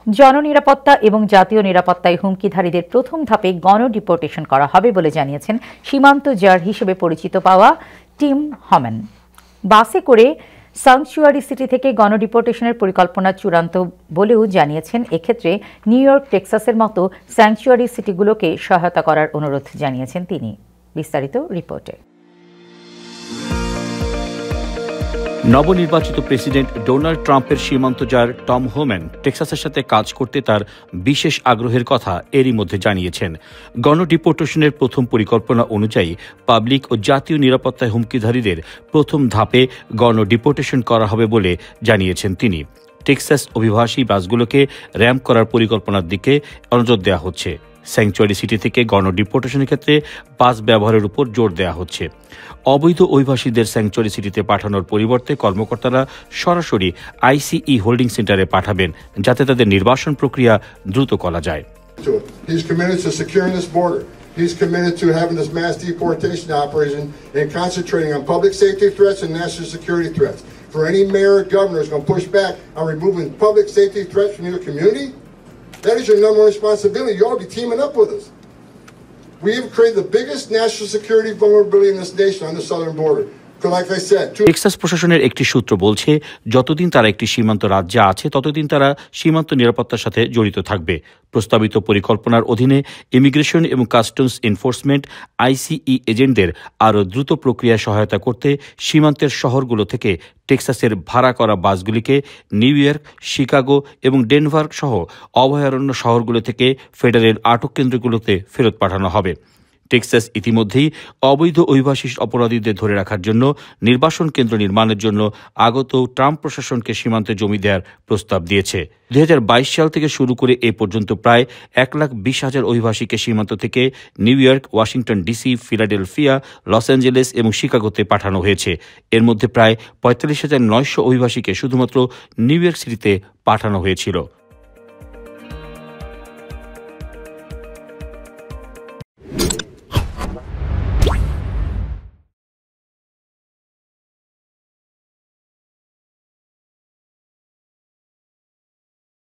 জননিরাপত্তা এবং জাতীয় নিরাপত্তায় হুমকিধারীদের প্রথম ধাপে গণডিপোর্টেশন করা হবে বলে জানিয়েছেন সীমান্ত জার হিসেবে পরিচিত পাওয়া টিম হম্যান। বাসে করে স্যাংচুয়ারি সিটি থেকে গণডিপোর্টেশনের পরিকল্পনা চূড়ান্ত বলেও জানিয়েছেন এক্ষেত্রে নিউ ইয়র্ক, টেক্সাসের মতো স্যাংচুয়ারি সিটিগুলোকে সহায়তা করার অনুরোধ জানিয়েছেন তিনি। বিস্তারিত রিপোর্টে। নবনির্বাচিত প্রেসিডেন্ট ডোনাল্ড ট্রাম্পের সীমান্ত জার টম হোম্যান টেক্সাসের সাথে কাজ করতে তার বিশেষ আগ্রহের কথা এরই মধ্যে জানিয়েছেন। গণডিপোর্টেশনের প্রথম পরিকল্পনা অনুযায়ী পাবলিক ও জাতীয় নিরাপত্তায় হুমকিধারীদের প্রথম ধাপে গণডিপোর্টেশন করা হবে বলে জানিয়েছেন তিনি। টেক্সাস অভিবাসী বাসগুলোকে র্যাম্প করার পরিকল্পনার দিকে নজর দেওয়া হচ্ছে। স্যাংচুয়ারি সিটি থেকে গণডিপোর্টেশনের ক্ষেত্রে বাস ব্যবহারের উপর জোর দেওয়া হচ্ছে। অবৈধ অভিবাসীদের স্যাংচুয়ারি সিটিতে পাঠানোর পরিবর্তে কর্মকর্তারা সরাসরি আইসিই হোল্ডিং সেন্টারে পাঠাবেন, যাতে তাদের নির্বাসন প্রক্রিয়া দ্রুত করা যায়। He's committed to having this mass deportation operation and concentrating on public safety threats and national security threats. For any mayor or governor who's going to push back on removing public safety threats from your community, that is your number one responsibility. You ought to be teaming up with us. We have created the biggest national security vulnerability in this nation on the southern border. Texas প্রশাসনের একটি সূত্র বলছে, যতদিন তারা একটি সীমান্ত রাজ্যে আছে ততদিন তারা সীমান্ত নিরাপত্তার সাথে জড়িত থাকবে। প্রস্তাবিত পরিকল্পনার অধীনে ইমিগ্রেশন এবং কাস্টমস এনফোর্সমেন্ট আইসিই এজেন্টদের আরও দ্রুত প্রক্রিয়ায় সহায়তা করতে সীমান্তের শহরগুলো থেকে টেক্সাসের ভাড়া করা বাসগুলিকে নিউ ইয়র্ক, শিকাগো এবং ডেনভার সহ অভয়ারণ্য শহরগুলো থেকে ফেডারেল আটক কেন্দ্রগুলোতে ফেরত পাঠানো হবে। টেক্সাস ইতিমধ্যেই অবৈধ অভিবাসী অপরাধীদের ধরে রাখার জন্য নির্বাসন কেন্দ্র নির্মাণের জন্য আগত ট্রাম্প প্রশাসনকে সীমান্তে জমি দেওয়ার প্রস্তাব দিয়েছে। 2022 সাল থেকে শুরু করে এ পর্যন্ত প্রায় 1,20,000 অভিবাসীকে সীমান্ত থেকে new York, Washington DC, Philadelphia, Los Angeles এবং শিকাগোতে পাঠানো হয়েছে। এর মধ্যে প্রায় 45,900 অভিবাসীকে শুধুমাত্র নিউ ইয়র্ক সিটিতে পাঠানো হয়েছিল।